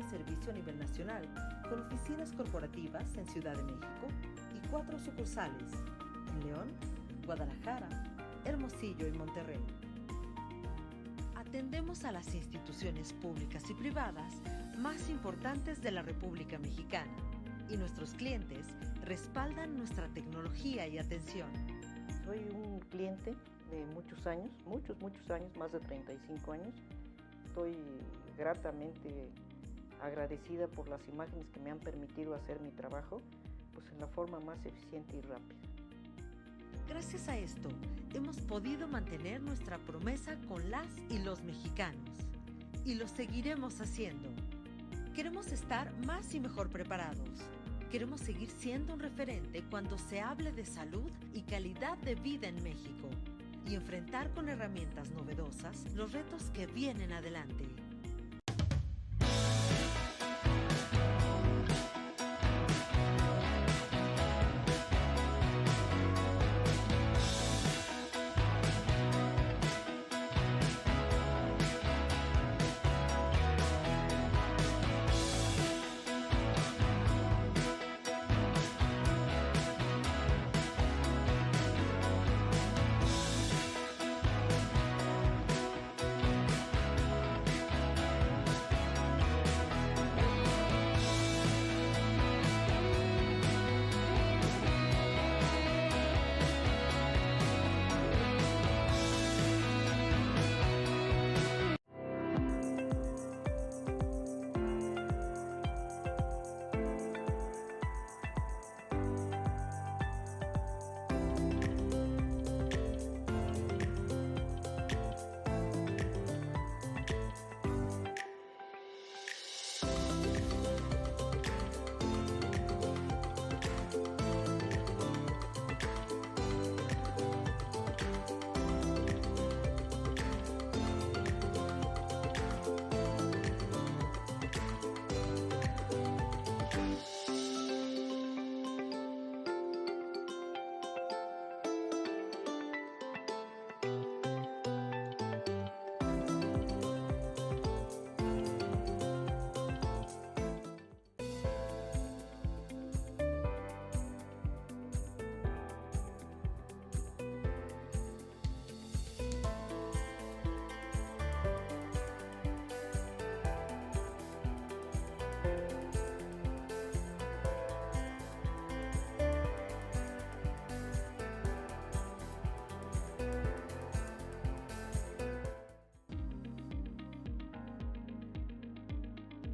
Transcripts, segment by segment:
y servicio a nivel nacional, con oficinas corporativas en Ciudad de México y 4 sucursales en León, Guadalajara, Hermosillo y Monterrey. Atendemos a las instituciones públicas y privadas más importantes de la República Mexicana y nuestros clientes respaldan nuestra tecnología y atención. Soy un cliente de muchos años, muchos años, más de 35 años. Estoy gratamente agradecida por las imágenes que me han permitido hacer mi trabajo, pues en la forma más eficiente y rápida. Gracias a esto, hemos podido mantener nuestra promesa con las y los mexicanos. Y lo seguiremos haciendo. Queremos estar más y mejor preparados. Queremos seguir siendo un referente cuando se hable de salud y calidad de vida en México. Y enfrentar con herramientas novedosas los retos que vienen adelante.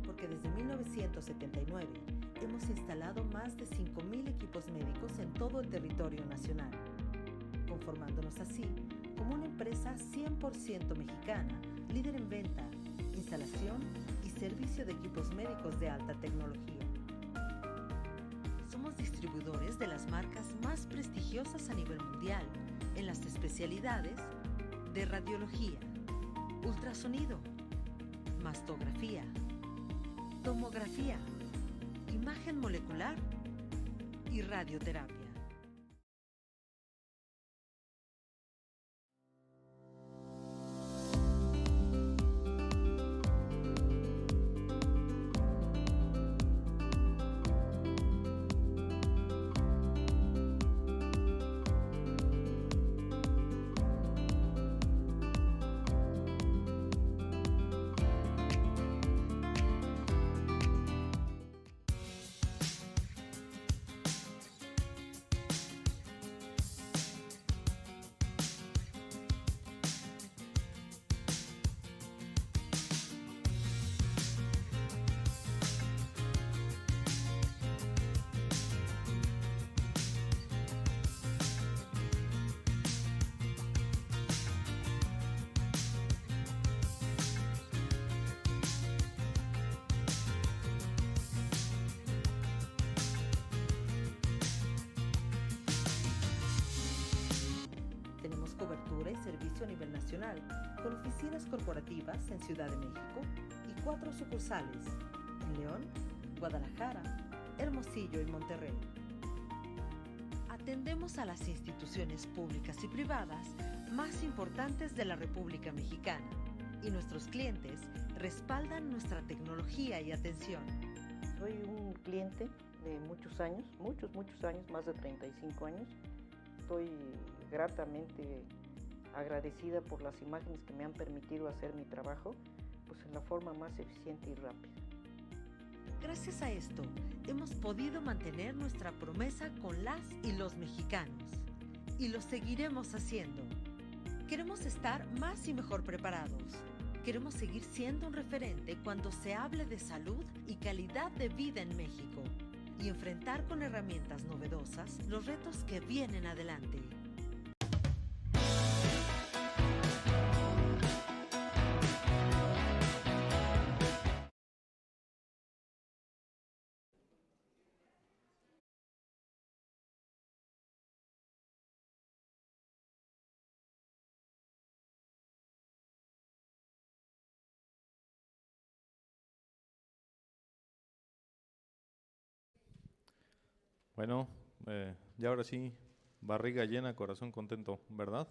Porque desde 1979 hemos instalado más de 5,000 equipos médicos en todo el territorio nacional, conformándonos así como una empresa 100% mexicana, líder en venta, instalación y servicio de equipos médicos de alta tecnología. Somos distribuidores de las marcas más prestigiosas a nivel mundial en las especialidades de radiología, ultrasonido, mastografía, tomografía, imagen molecular y radioterapia. Tenemos cobertura y servicio a nivel nacional, con oficinas corporativas en Ciudad de México y 4 sucursales en León, Guadalajara, Hermosillo y Monterrey. Atendemos a las instituciones públicas y privadas más importantes de la República Mexicana y nuestros clientes respaldan nuestra tecnología y atención. Soy un cliente de muchos años, muchos años, más de 35 años. Estoy gratamente agradecida por las imágenes que me han permitido hacer mi trabajo, pues en la forma más eficiente y rápida. Gracias a esto, hemos podido mantener nuestra promesa con las y los mexicanos. Y lo seguiremos haciendo. Queremos estar más y mejor preparados. Queremos seguir siendo un referente cuando se hable de salud y calidad de vida en México. Y enfrentar con herramientas novedosas los retos que vienen adelante. Bueno, ya ahora sí, barriga llena, corazón contento, ¿verdad?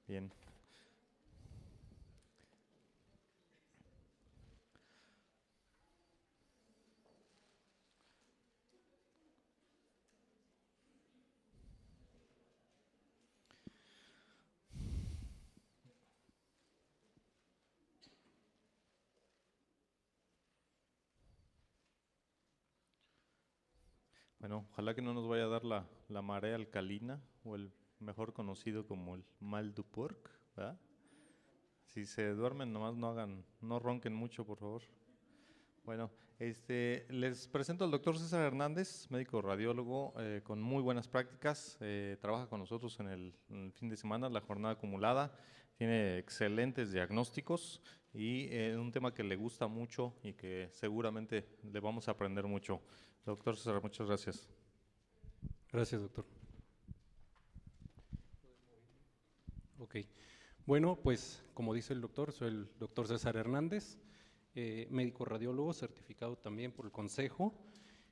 Bien. Bueno, ojalá que no nos vaya a dar la marea alcalina o el mejor conocido como el mal du porc, ¿verdad? Si se duermen, nomás no ronquen mucho, por favor. Bueno, les presento al doctor César Hernández, médico radiólogo con muy buenas prácticas. Trabaja con nosotros en el fin de semana, la jornada acumulada. Tiene excelentes diagnósticos y un tema que le gusta mucho y que seguramente le vamos a aprender mucho. Doctor César, muchas gracias. Gracias, doctor. Ok. Bueno, pues como dice el doctor, soy el doctor César Hernández, médico radiólogo certificado también por el Consejo.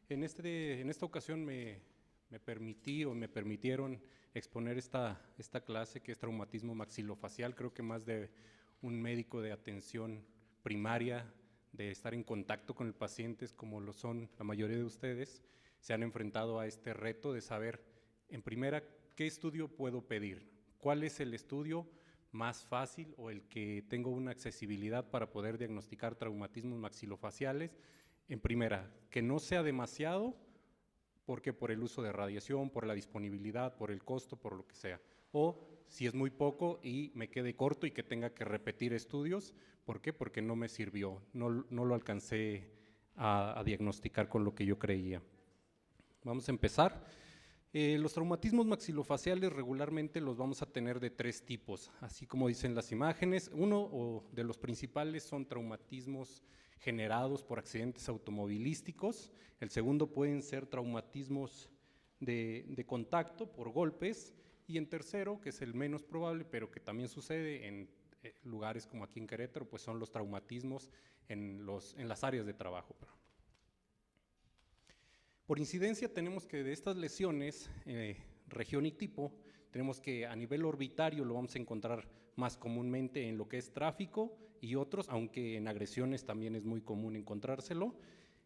En esta ocasión me permitieron exponer esta clase que es traumatismo maxilofacial. Creo que más de un médico de atención primaria, de estar en contacto con el paciente, como lo son la mayoría de ustedes, se han enfrentado a este reto de saber, en primera, qué estudio puedo pedir, cuál es el estudio más fácil o el que tengo una accesibilidad para poder diagnosticar traumatismos maxilofaciales. En primera, que no sea demasiado, porque por el uso de radiación, por la disponibilidad, por el costo, por lo que sea. O si es muy poco y me quede corto y que tenga que repetir estudios. ¿Por qué? Porque no me sirvió, no lo alcancé a diagnosticar con lo que yo creía. Vamos a empezar. Los traumatismos maxilofaciales regularmente los vamos a tener de 3 tipos, así como dicen las imágenes. Uno de los principales son traumatismos generados por accidentes automovilísticos. El segundo pueden ser traumatismos de contacto por golpes. Y en tercero, que es el menos probable, pero que también sucede en lugares como aquí en Querétaro, pues son los traumatismos en las áreas de trabajo. Por incidencia tenemos que de estas lesiones, región y tipo, tenemos que a nivel orbitario lo vamos a encontrar más comúnmente en lo que es tráfico y otros, aunque en agresiones también es muy común encontrárselo.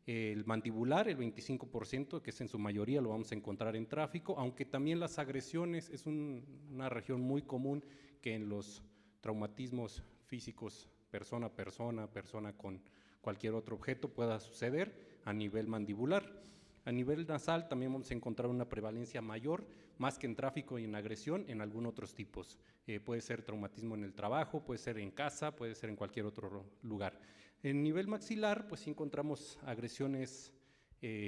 El mandibular, el 25%, que es en su mayoría lo vamos a encontrar en tráfico, aunque también las agresiones es una región muy común que en los traumatismos físicos persona a persona con cualquier otro objeto pueda suceder a nivel mandibular. A nivel nasal también vamos a encontrar una prevalencia mayor, más que en tráfico y en agresión, en algunos otros tipos. Puede ser traumatismo en el trabajo, puede ser en casa, puede ser en cualquier otro lugar. En nivel maxilar, pues sí encontramos agresiones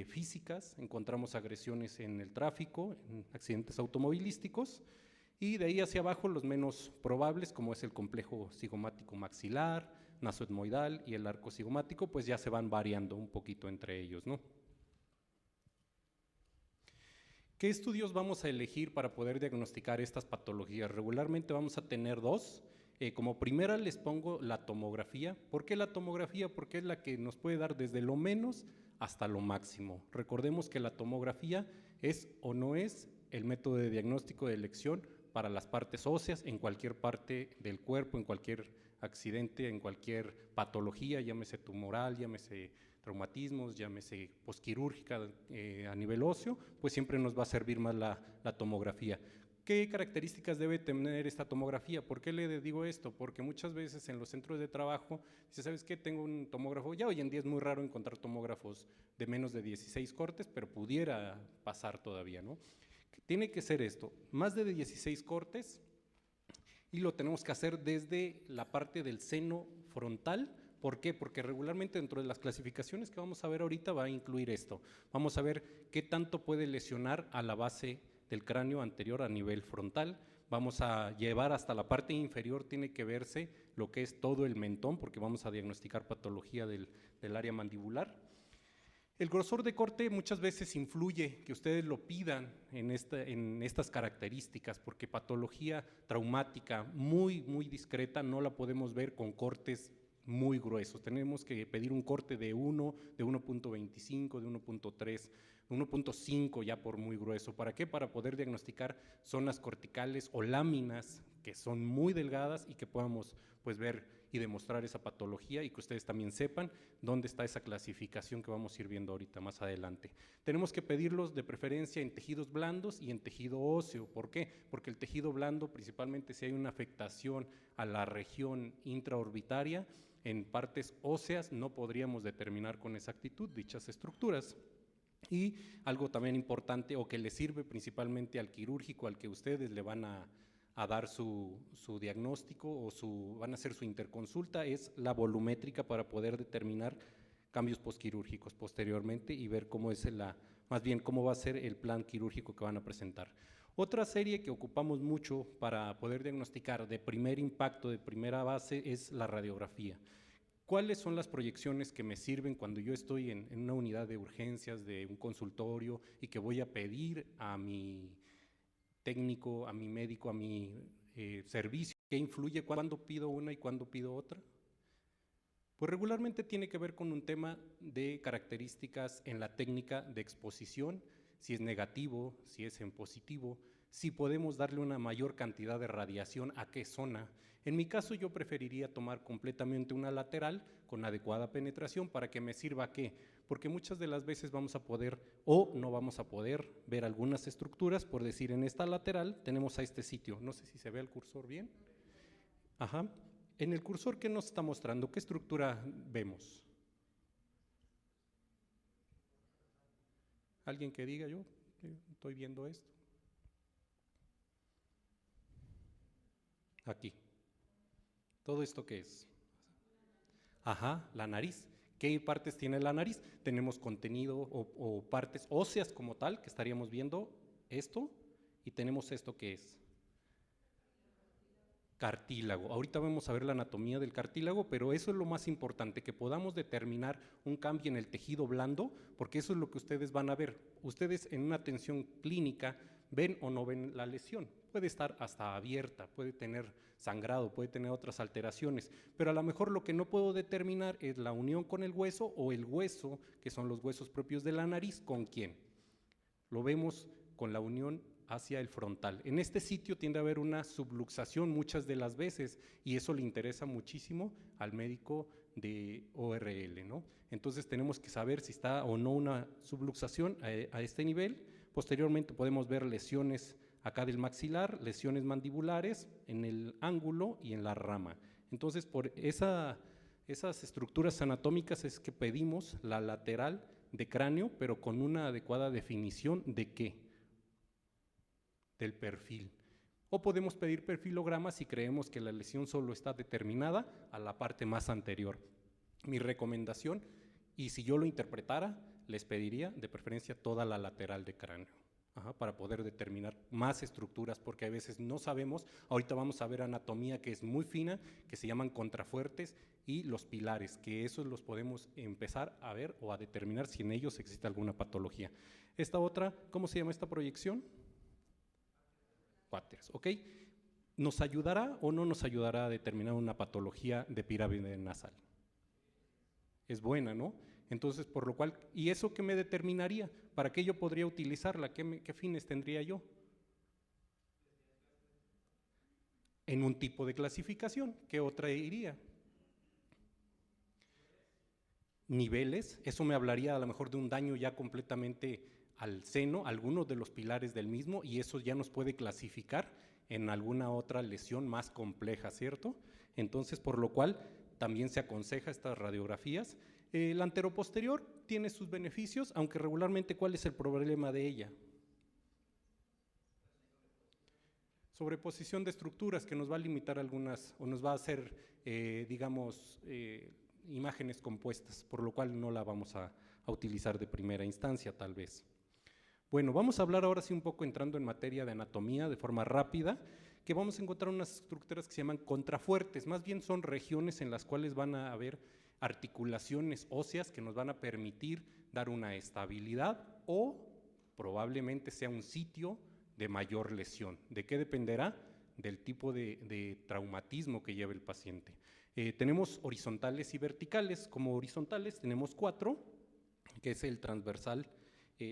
físicas, encontramos agresiones en el tráfico, en accidentes automovilísticos, y de ahí hacia abajo los menos probables, como es el complejo cigomático maxilar, nasoetmoidal y el arco cigomático, pues ya se van variando un poquito entre ellos, ¿no? ¿Qué estudios vamos a elegir para poder diagnosticar estas patologías? Regularmente vamos a tener 2. Como primera les pongo la tomografía. ¿Por qué la tomografía? Porque es la que nos puede dar desde lo menos hasta lo máximo. Recordemos que la tomografía es o no es el método de diagnóstico de elección para las partes óseas en cualquier parte del cuerpo, en cualquier accidente, en cualquier patología, llámese tumoral, llámese traumatismos, llámese posquirúrgica a nivel óseo, pues siempre nos va a servir más la tomografía. ¿Qué características debe tener esta tomografía? ¿Por qué le digo esto? Porque muchas veces en los centros de trabajo, dice, ¿sabes qué? Tengo un tomógrafo, ya hoy en día es muy raro encontrar tomógrafos de menos de 16 cortes, pero pudiera pasar todavía, ¿no? Tiene que ser esto, más de 16 cortes, y lo tenemos que hacer desde la parte del seno frontal. ¿Por qué? Porque regularmente dentro de las clasificaciones que vamos a ver ahorita va a incluir esto. Vamos a ver qué tanto puede lesionar a la base del cráneo anterior a nivel frontal. Vamos a llevar hasta la parte inferior, tiene que verse lo que es todo el mentón, porque vamos a diagnosticar patología del área mandibular. El grosor de corte muchas veces influye que ustedes lo pidan en estas características, porque patología traumática muy discreta no la podemos ver con cortes muy gruesos. Tenemos que pedir un corte de 1, de 1.25, de 1.3, 1.5 ya por muy grueso. ¿Para qué? Para poder diagnosticar zonas corticales o láminas que son muy delgadas y que podamos pues ver y demostrar esa patología, y que ustedes también sepan dónde está esa clasificación que vamos a ir viendo ahorita más adelante. Tenemos que pedirlos de preferencia en tejidos blandos y en tejido óseo. ¿Por qué? Porque el tejido blando, principalmente si hay una afectación a la región intraorbitaria, en partes óseas no podríamos determinar con exactitud dichas estructuras. Y algo también importante, o que le sirve principalmente al quirúrgico, al que ustedes le van a dar su diagnóstico o van a hacer su interconsulta, es la volumétrica, para poder determinar cambios posquirúrgicos posteriormente y ver cómo es más bien cómo va a ser el plan quirúrgico que van a presentar. Otra serie que ocupamos mucho para poder diagnosticar de primer impacto, de primera base, es la radiografía. ¿Cuáles son las proyecciones que me sirven cuando yo estoy en una unidad de urgencias de un consultorio y que voy a pedir a mi técnico, a mi médico, a mi servicio? ¿Qué influye cuándo pido una y cuándo pido otra? Pues regularmente tiene que ver con un tema de características en la técnica de exposición, si es negativo, si es en positivo, si podemos darle una mayor cantidad de radiación a qué zona. En mi caso yo preferiría tomar completamente una lateral con adecuada penetración. ¿Para que me sirva qué? Porque muchas de las veces vamos a poder o no vamos a poder ver algunas estructuras, por decir, en esta lateral tenemos a este sitio, no sé si se ve el cursor bien. Ajá. En el cursor, ¿qué nos está mostrando? ¿Qué estructura vemos? ¿Alguien que diga? Yo estoy viendo esto. Aquí. ¿Todo esto qué es? Ajá, la nariz. ¿Qué partes tiene la nariz? Tenemos contenido o partes óseas como tal, que estaríamos viendo esto, y tenemos esto que es cartílago. Ahorita vamos a ver la anatomía del cartílago, pero eso es lo más importante, que podamos determinar un cambio en el tejido blando, porque eso es lo que ustedes van a ver. Ustedes en una atención clínica ven o no ven la lesión. Puede estar hasta abierta, puede tener sangrado, puede tener otras alteraciones, pero a lo mejor lo que no puedo determinar es la unión con el hueso, o el hueso, que son los huesos propios de la nariz, ¿con quién? Lo vemos con la unión hacia el frontal. En este sitio tiende a haber una subluxación muchas de las veces, y eso le interesa muchísimo al médico de ORL, ¿no? Entonces tenemos que saber si está o no una subluxación a este nivel. Posteriormente podemos ver lesiones acá del maxilar, lesiones mandibulares en el ángulo y en la rama. Entonces, por esas estructuras anatómicas es que pedimos la lateral de cráneo, pero con una adecuada definición de ¿qué? Del perfil. O podemos pedir perfilograma si creemos que la lesión solo está determinada a la parte más anterior. Mi recomendación, y si yo lo interpretara, les pediría de preferencia toda la lateral de cráneo. Para poder determinar más estructuras, porque a veces no sabemos. Ahorita vamos a ver anatomía que es muy fina, que se llaman contrafuertes, y los pilares, que esos los podemos empezar a ver o a determinar si en ellos existe alguna patología. Esta otra, ¿cómo se llama esta proyección? Quaterns, ¿ok? ¿Nos ayudará o no nos ayudará a determinar una patología de pirámide nasal? Es buena, ¿no? Entonces, por lo cual, ¿y eso qué me determinaría? ¿Para qué yo podría utilizarla? ¿Qué fines tendría yo? en un tipo de clasificación. ¿Qué otra iría? Niveles, eso me hablaría a lo mejor de un daño ya completamente al seno, algunos de los pilares del mismo, y eso ya nos puede clasificar en alguna otra lesión más compleja, ¿cierto? Entonces, por lo cual también se aconseja estas radiografías. La anteroposterior tiene sus beneficios, aunque regularmente, ¿cuál es el problema de ella? Sobreposición de estructuras, que nos va a limitar algunas, o nos va a hacer, digamos, imágenes compuestas, por lo cual no la vamos a utilizar de primera instancia, tal vez. Bueno, vamos a hablar ahora sí un poco entrando en materia de anatomía de forma rápida, que vamos a encontrar unas estructuras que se llaman contrafuertes, más bien son regiones en las cuales van a haber articulaciones óseas que nos van a permitir dar una estabilidad o probablemente sea un sitio de mayor lesión. ¿De qué dependerá? Del tipo de traumatismo que lleve el paciente. Tenemos horizontales y verticales. Como horizontales tenemos 4, que es el transversal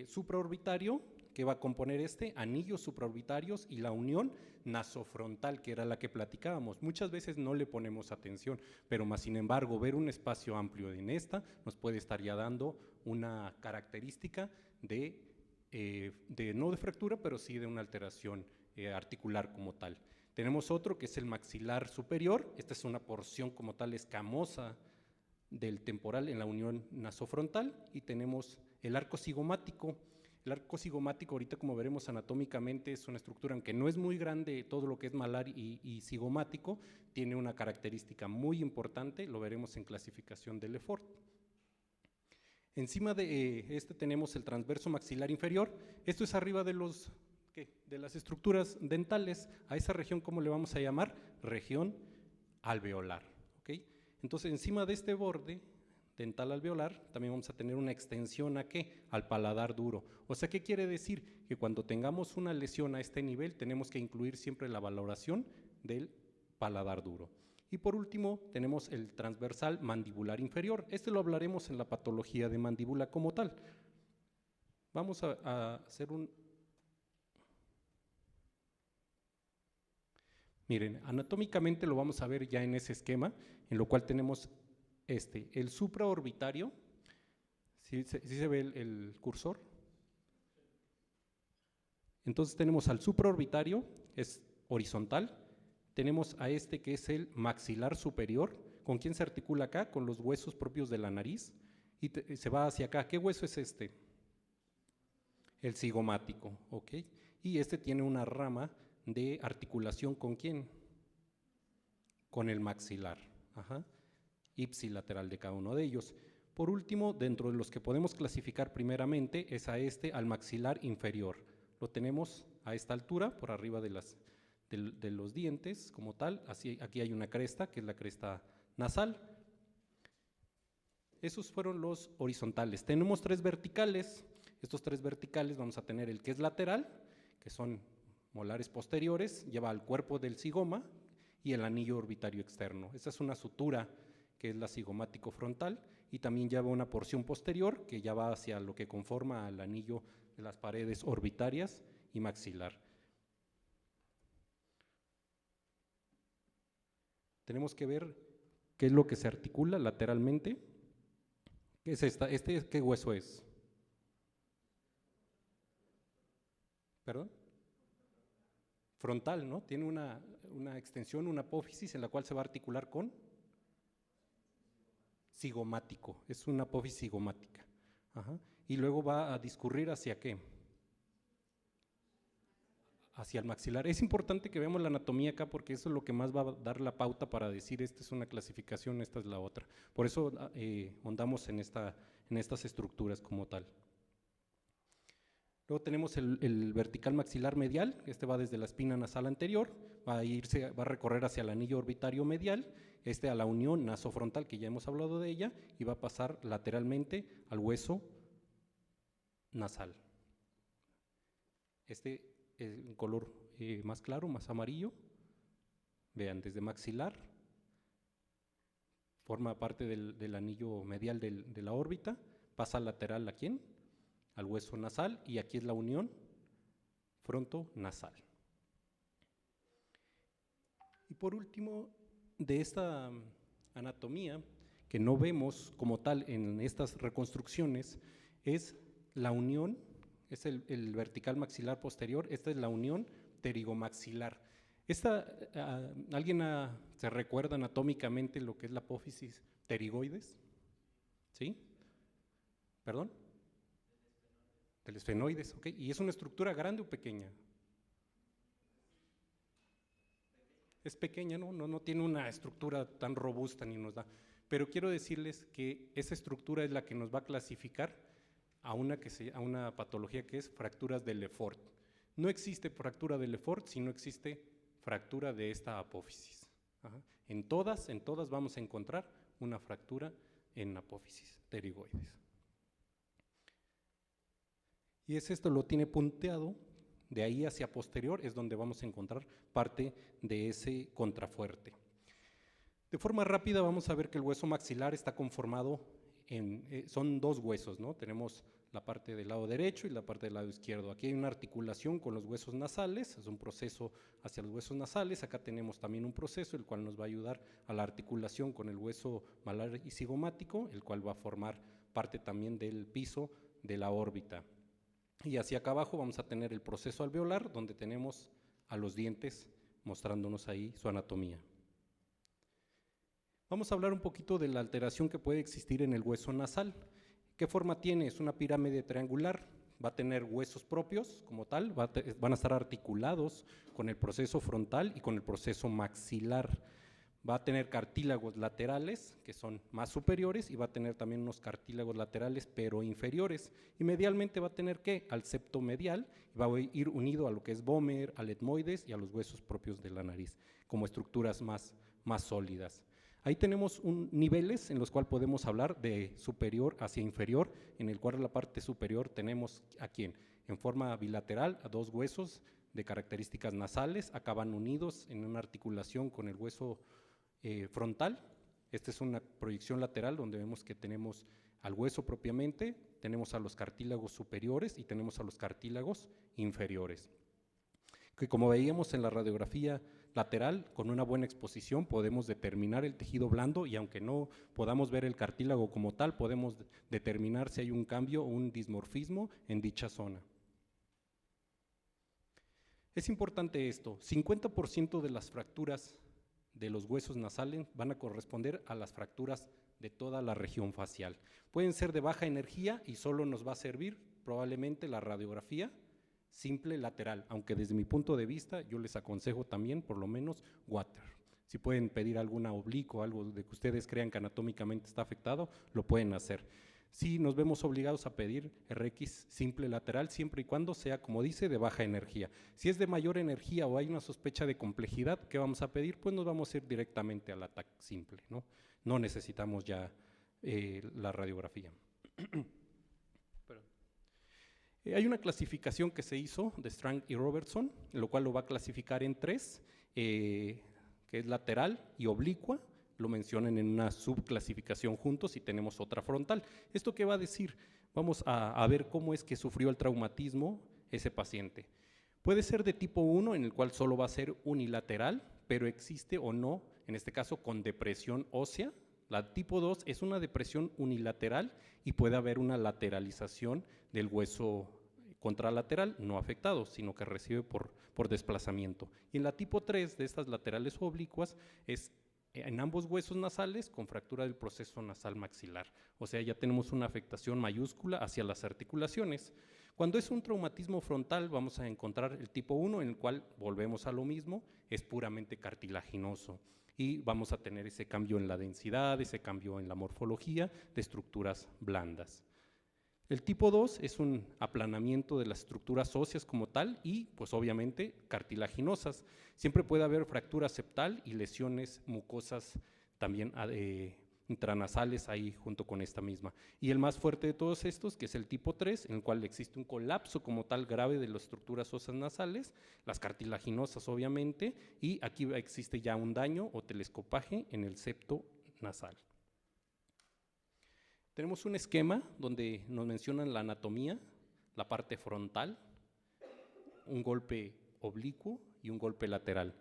supraorbitario, que va a componer anillos supraorbitarios y la unión nasofrontal, que era la que platicábamos. Muchas veces no le ponemos atención, pero más sin embargo, ver un espacio amplio en esta nos puede estar ya dando una característica no de fractura, pero sí de una alteración articular como tal. Tenemos otro que es el maxilar superior. Esta es una porción como tal escamosa del temporal en la unión nasofrontal, y tenemos el arco cigomático. El arco cigomático, ahorita como veremos anatómicamente, es una estructura, aunque no es muy grande, todo lo que es malar y cigomático, tiene una característica muy importante, lo veremos en clasificación de Lefort. Encima de tenemos el transverso maxilar inferior. Esto es arriba de las estructuras dentales. A esa región, ¿cómo le vamos a llamar? Región alveolar. ¿Okay? Entonces, encima de este borde dental alveolar, también vamos a tener una extensión ¿a qué? Al paladar duro. O sea, ¿qué quiere decir? Que cuando tengamos una lesión a este nivel, tenemos que incluir siempre la valoración del paladar duro. Y por último, tenemos el transversal mandibular inferior. Lo hablaremos en la patología de mandíbula como tal. Vamos a hacer un... Miren, anatómicamente lo vamos a ver ya en ese esquema, en lo cual tenemos el supraorbitario. ¿Sí se ve el cursor? Entonces tenemos al supraorbitario, es horizontal. Tenemos a que es el maxilar superior. ¿Con quién se articula acá? Con los huesos propios de la nariz. Y se va hacia acá. ¿Qué hueso es este? El cigomático, ¿ok? Y tiene una rama de articulación, ¿con quién? Con el maxilar, ajá. Ipsilateral de cada uno de ellos. Por último, dentro de los que podemos clasificar primeramente, es al maxilar inferior. Lo tenemos a esta altura, por arriba de los dientes como tal. Aquí hay una cresta, que es la cresta nasal. Esos fueron los horizontales. Tenemos 3 verticales. Estos 3 verticales vamos a tener el que es lateral, que son molares posteriores, lleva al cuerpo del cigoma, y el anillo orbitario externo. Esta es una sutura que es la cigomático frontal, y también lleva una porción posterior que ya va hacia lo que conforma al anillo de las paredes orbitarias y maxilar. Tenemos que ver qué es lo que se articula lateralmente. ¿Qué es esta? ¿Qué hueso es? ¿Perdón? Frontal, ¿no? Tiene una extensión, una apófisis en la cual se va a articular con cigomático. Es una apófisis cigomática. Ajá. Y luego va a discurrir ¿hacia qué? Hacia el maxilar. Es importante que veamos la anatomía acá, porque eso es lo que más va a dar la pauta para decir esta es una clasificación, esta es la otra. Por eso ahondamos en estas estructuras como tal. Luego tenemos el vertical maxilar medial. Va desde la espina nasal anterior, va a recorrer hacia el anillo orbitario medial, a la unión nasofrontal, que ya hemos hablado de ella, y va a pasar lateralmente al hueso nasal. En color más claro, más amarillo. Vean, desde maxilar, forma parte del anillo medial de la órbita, pasa lateral ¿a quién? Al hueso nasal, y aquí es la unión frontonasal. Y por último, de esta anatomía, que no vemos como tal en estas reconstrucciones, es la unión, es el vertical maxilar posterior, esta es la unión pterigomaxilar. ¿Alguien se recuerda anatómicamente lo que es la apófisis pterigoides? ¿Sí? ¿Perdón? Del esfenoides, ok. ¿Y es una estructura grande o pequeña? Es pequeña, no tiene una estructura tan robusta ni nos da. Pero quiero decirles que esa estructura es la que nos va a clasificar a una patología que es fracturas de Lefort. No existe fractura de Lefort si no existe fractura de esta apófisis. Ajá. En todas vamos a encontrar una fractura en apófisis pterigoides. Y esto lo tiene punteado, de ahí hacia posterior es donde vamos a encontrar parte de ese contrafuerte. De forma rápida vamos a ver que el hueso maxilar está conformado son dos huesos, ¿no? Tenemos la parte del lado derecho y la parte del lado izquierdo. Aquí hay una articulación con los huesos nasales, es un proceso hacia los huesos nasales. Acá tenemos también un proceso el cual nos va a ayudar a la articulación con el hueso malar y cigomático, el cual va a formar parte también del piso de la órbita. Y hacia acá abajo vamos a tener el proceso alveolar, donde tenemos a los dientes mostrándonos ahí su anatomía. Vamos a hablar un poquito de la alteración que puede existir en el hueso nasal. ¿Qué forma tiene? Es una pirámide triangular, va a tener huesos propios como tal, van a estar articulados con el proceso frontal y con el proceso maxilar. Va a tener cartílagos laterales, que son más superiores, y va a tener también unos cartílagos laterales, pero inferiores. Y medialmente va a tener, ¿qué? Al septo medial, y va a ir unido a lo que es vómer, al etmoides y a los huesos propios de la nariz, como estructuras más sólidas. Ahí tenemos niveles en los cuales podemos hablar de superior hacia inferior, en el cual la parte superior tenemos a quién, en forma bilateral, a dos huesos de características nasales, acaban unidos en una articulación con el hueso frontal. Esta es una proyección lateral donde vemos que tenemos al hueso propiamente, tenemos a los cartílagos superiores y tenemos a los cartílagos inferiores. Que como veíamos en la radiografía lateral, con una buena exposición podemos determinar el tejido blando, y aunque no podamos ver el cartílago como tal, podemos determinar si hay un cambio o un dismorfismo en dicha zona. Es importante esto, 50% de las fracturas de los huesos nasales van a corresponder a las fracturas de toda la región facial. Pueden ser de baja energía y solo nos va a servir probablemente la radiografía simple lateral, aunque desde mi punto de vista yo les aconsejo también por lo menos water. Si pueden pedir alguna oblicuo, algo de que ustedes crean que anatómicamente está afectado, lo pueden hacer. Sí nos vemos obligados a pedir RX simple lateral siempre y cuando sea, como dice, de baja energía. Si es de mayor energía o hay una sospecha de complejidad, ¿qué vamos a pedir? Pues nos vamos a ir directamente al ataque simple, ¿no? No necesitamos ya la radiografía. Hay una clasificación que se hizo de Strang y Robertson, lo cual lo va a clasificar en tres, que es lateral y oblicua. Lo mencionan en una subclasificación juntos y tenemos otra frontal. ¿Esto qué va a decir? Vamos a ver cómo es que sufrió el traumatismo ese paciente. Puede ser de tipo 1, en el cual solo va a ser unilateral, pero existe o no, en este caso con depresión ósea. La tipo 2 es una depresión unilateral y puede haber una lateralización del hueso contralateral, no afectado, sino que recibe por desplazamiento. Y en la tipo 3 de estas laterales o oblicuas es en ambos huesos nasales con fractura del proceso nasal maxilar. O sea, ya tenemos una afectación mayúscula hacia las articulaciones. Cuando es un traumatismo frontal vamos a encontrar el tipo 1, en el cual volvemos a lo mismo, es puramente cartilaginoso. Y vamos a tener ese cambio en la densidad, ese cambio en la morfología de estructuras blandas. El tipo 2 es un aplanamiento de las estructuras óseas como tal y pues obviamente cartilaginosas. Siempre puede haber fractura septal y lesiones mucosas también intranasales ahí junto con esta misma. Y el más fuerte de todos estos, que es el tipo 3, en el cual existe un colapso como tal grave de las estructuras óseas nasales, las cartilaginosas obviamente, y aquí existe ya un daño o telescopaje en el septo nasal. Tenemos un esquema donde nos mencionan la anatomía, la parte frontal, un golpe oblicuo y un golpe lateral.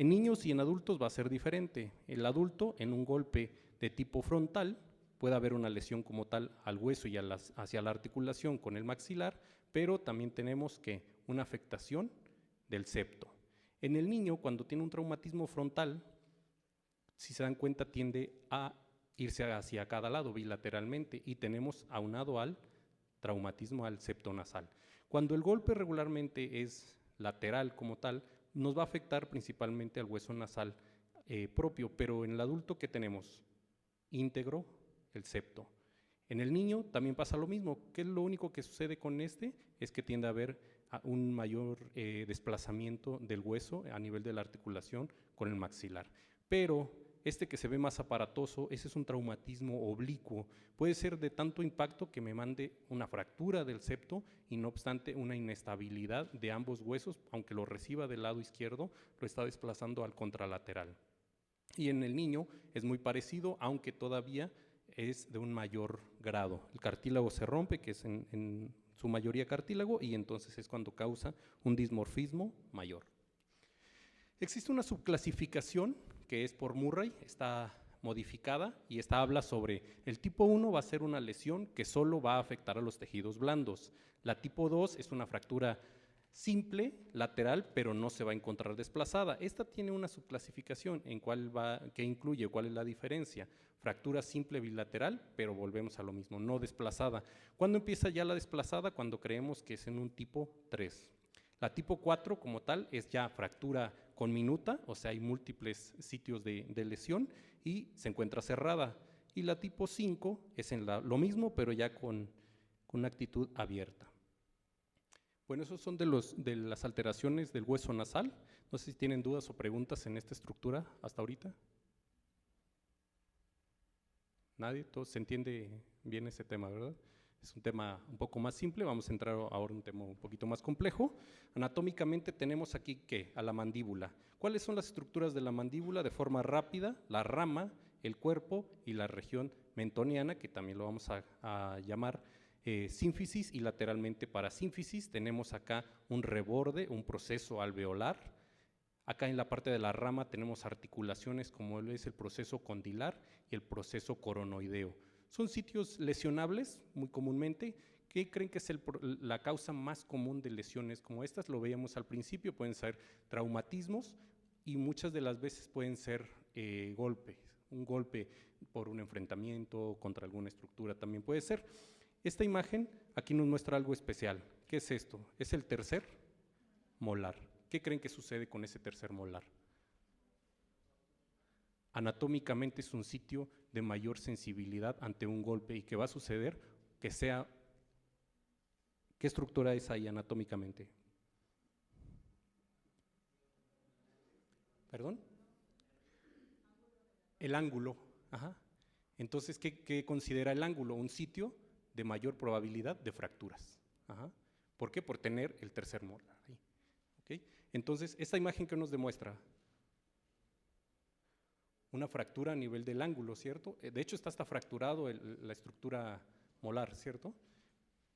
En niños y en adultos va a ser diferente. El adulto, en un golpe de tipo frontal, puede haber una lesión como tal al hueso y hacia la articulación con el maxilar, pero también tenemos que una afectación del septo. En el niño, cuando tiene un traumatismo frontal, si se dan cuenta, tiende a irse hacia cada lado bilateralmente y tenemos aunado al traumatismo al septo nasal. Cuando el golpe regularmente es lateral como tal, nos va a afectar principalmente al hueso nasal propio, pero en el adulto, ¿qué tenemos? Íntegro el septo. En el niño también pasa lo mismo. ¿Qué es lo único que sucede con este? Es que tiende a haber un mayor desplazamiento del hueso a nivel de la articulación con el maxilar. Pero este que se ve más aparatoso, ese es un traumatismo oblicuo. Puede ser de tanto impacto que me mande una fractura del septo y no obstante una inestabilidad de ambos huesos, aunque lo reciba del lado izquierdo, lo está desplazando al contralateral. Y en el niño es muy parecido, aunque todavía es de un mayor grado. El cartílago se rompe, que es en su mayoría cartílago, y entonces es cuando causa un dismorfismo mayor. Existe una subclasificación que es por Murray, está modificada y esta habla sobre el tipo 1 va a ser una lesión que solo va a afectar a los tejidos blandos. La tipo 2 es una fractura simple, lateral, pero no se va a encontrar desplazada. Esta tiene una subclasificación en ¿qué incluye? ¿Cuál es la diferencia? Fractura simple bilateral, pero volvemos a lo mismo, no desplazada. ¿Cuándo empieza ya la desplazada? Cuando creemos que es en un tipo 3. La tipo 4 como tal es ya fractura conminuta, o sea hay múltiples sitios de lesión y se encuentra cerrada. Y la tipo 5 es lo mismo, pero ya con una actitud abierta. Bueno, esos son de las alteraciones del hueso nasal. No sé si tienen dudas o preguntas en esta estructura hasta ahorita. ¿Nadie? ¿Todos se entiende bien ese tema, verdad? Es un tema un poco más simple, vamos a entrar ahora en un tema un poquito más complejo. Anatómicamente tenemos aquí, ¿qué? A la mandíbula. ¿Cuáles son las estructuras de la mandíbula? De forma rápida, la rama, el cuerpo y la región mentoniana, que también lo vamos a llamar sínfisis, y lateralmente para sínfisis tenemos acá un reborde, un proceso alveolar. Acá en la parte de la rama tenemos articulaciones como es el proceso condilar y el proceso coronoideo. Son sitios lesionables muy comúnmente. ¿Qué creen que es la causa más común de lesiones como estas? Lo veíamos al principio, pueden ser traumatismos y muchas de las veces pueden ser golpes. Un golpe por un enfrentamiento contra alguna estructura también puede ser. Esta imagen aquí nos muestra algo especial. ¿Qué es esto? Es el tercer molar. ¿Qué creen que sucede con ese tercer molar? Anatómicamente es un sitio de mayor sensibilidad ante un golpe. ¿Y qué va a suceder? ¿Qué estructura es ahí anatómicamente? ¿Perdón? El ángulo. Ajá. Entonces, ¿qué considera el ángulo? Un sitio de mayor probabilidad de fracturas. Ajá. ¿Por qué? Por tener el tercer molar ahí. ¿Okay? Entonces, esta imagen que nos demuestra una fractura a nivel del ángulo, ¿cierto? De hecho, está hasta fracturado la estructura molar, ¿cierto?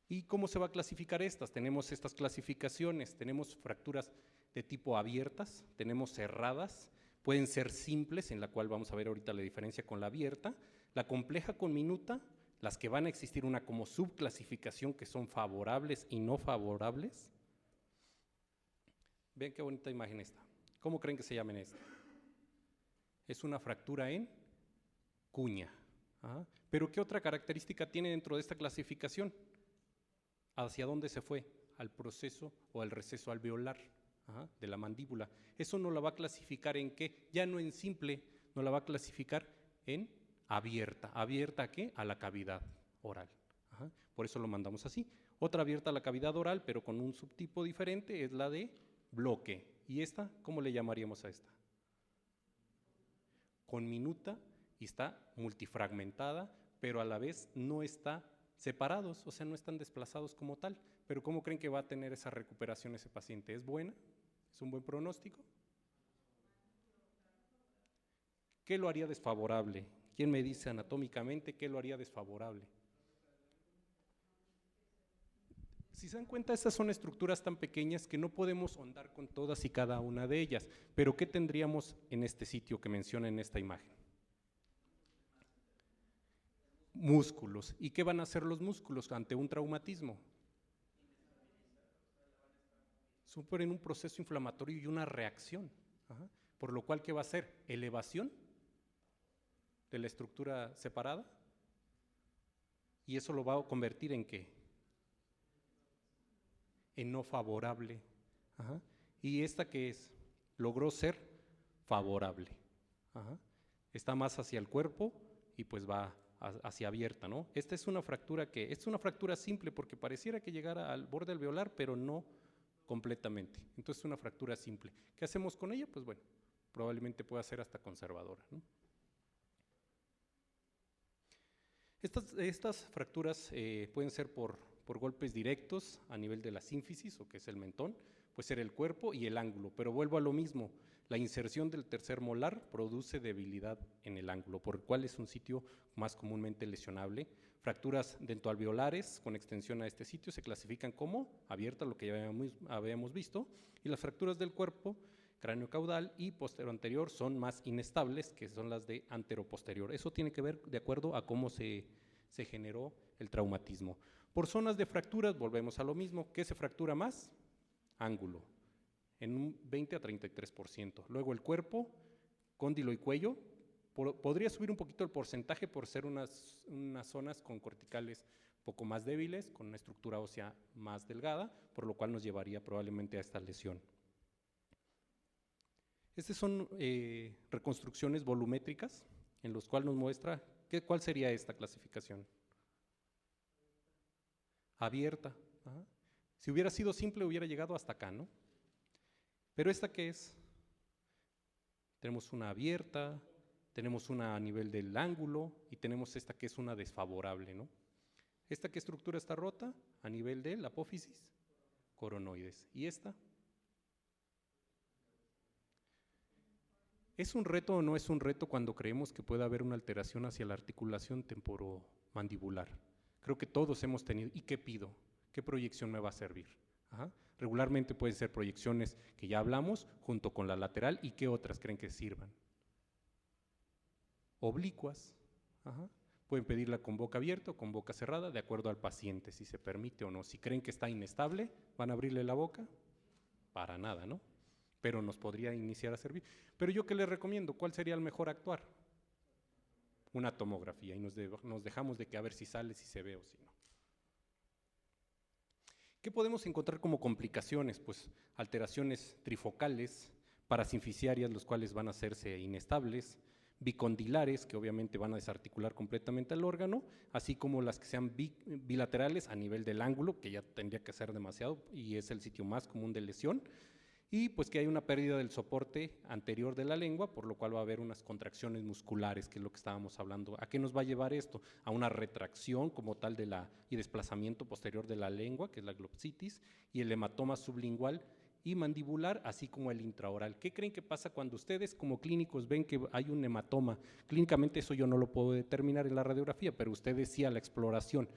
¿Y cómo se va a clasificar estas? Tenemos estas clasificaciones, tenemos fracturas de tipo abiertas, tenemos cerradas, pueden ser simples, en la cual vamos a ver ahorita la diferencia con la abierta, la compleja con minuta, las que van a existir una como subclasificación que son favorables y no favorables. Vean qué bonita imagen esta. ¿Cómo creen que se llamen esta? Es una fractura en cuña. Ajá. Pero ¿qué otra característica tiene dentro de esta clasificación? ¿Hacia dónde se fue? Al proceso o al receso alveolar de la mandíbula. Eso no la va a clasificar en qué, ya no en simple, no la va a clasificar en abierta. ¿Abierta a qué? A la cavidad oral. Ajá. Por eso lo mandamos así. Otra abierta a la cavidad oral, pero con un subtipo diferente, es la de bloque. ¿Y esta? ¿Cómo le llamaríamos a esta? Conminuta, y está multifragmentada, pero a la vez no está separados, o sea, no están desplazados como tal. Pero ¿cómo creen que va a tener esa recuperación ese paciente? ¿Es buena? ¿Es un buen pronóstico? ¿Qué lo haría desfavorable? ¿Quién me dice anatómicamente qué lo haría desfavorable? Si se dan cuenta, estas son estructuras tan pequeñas que no podemos ahondar con todas y cada una de ellas. Pero ¿qué tendríamos en este sitio que menciona en esta imagen? Músculos. ¿Y qué van a hacer los músculos ante un traumatismo? Sufren un proceso inflamatorio y una reacción. Ajá. Por lo cual, ¿qué va a hacer? Elevación de la estructura separada. Y eso lo va a convertir ¿en qué? En no favorable. Ajá. Y esta que es, logró ser favorable. Ajá. Está más hacia el cuerpo y pues va hacia abierta, ¿no? Esta es una fractura es una fractura simple porque pareciera que llegara al borde alveolar, pero no completamente. Entonces es una fractura simple. ¿Qué hacemos con ella? Pues bueno, probablemente pueda ser hasta conservadora, ¿no? Estas fracturas pueden ser por golpes directos a nivel de la sínfisis, o que es el mentón, puede ser el cuerpo y el ángulo, pero vuelvo a lo mismo, la inserción del tercer molar produce debilidad en el ángulo, por el cual es un sitio más comúnmente lesionable. Fracturas dentoalveolares con extensión a este sitio se clasifican como abiertas, lo que ya habíamos visto, y las fracturas del cuerpo, cráneo caudal y posterior anterior, son más inestables, que son las de anteroposterior. Eso tiene que ver de acuerdo a cómo se generó el traumatismo. Por zonas de fracturas, volvemos a lo mismo. ¿Qué se fractura más? Ángulo, en un 20 a 33%. Luego el cuerpo, cóndilo y cuello, podría subir un poquito el porcentaje por ser unas zonas con corticales poco más débiles, con una estructura ósea más delgada, por lo cual nos llevaría probablemente a esta lesión. Estas son reconstrucciones volumétricas, en los cuales nos muestra cuál sería esta clasificación. Abierta. Ajá. Si hubiera sido simple, hubiera llegado hasta acá, ¿no? Pero ¿esta qué es? Tenemos una abierta, tenemos una a nivel del ángulo y tenemos esta que es una desfavorable, ¿no? ¿Esta qué estructura está rota? A nivel de la apófisis, coronoides. ¿Y esta? ¿Es un reto o no es un reto cuando creemos que puede haber una alteración hacia la articulación temporomandibular? Creo que todos hemos tenido. ¿Y qué pido? ¿Qué proyección me va a servir? Ajá. Regularmente pueden ser proyecciones que ya hablamos, junto con la lateral. ¿Y qué otras creen que sirvan? Oblicuas. Ajá. Pueden pedirla con boca abierta o con boca cerrada, de acuerdo al paciente, si se permite o no. Si creen que está inestable, ¿van a abrirle la boca? Para nada, ¿no? Pero nos podría iniciar a servir. Pero yo, ¿qué les recomiendo? ¿Cuál sería el mejor actuar? Una tomografía, y nos dejamos de que a ver si sale, si se ve o si no. ¿Qué podemos encontrar como complicaciones? Pues alteraciones trifocales, parasinfisiarias, los cuales van a hacerse inestables, bicondilares, que obviamente van a desarticular completamente el órgano, así como las que sean bilaterales a nivel del ángulo, que ya tendría que ser demasiado, y es el sitio más común de lesión, y pues que hay una pérdida del soporte anterior de la lengua, por lo cual va a haber unas contracciones musculares, que es lo que estábamos hablando. ¿A qué nos va a llevar esto? A una retracción como tal y desplazamiento posterior de la lengua, que es la glopsitis, y el hematoma sublingual y mandibular, así como el intraoral. ¿Qué creen que pasa cuando ustedes como clínicos ven que hay un hematoma? Clínicamente eso yo no lo puedo determinar en la radiografía, pero ustedes sí a la exploración.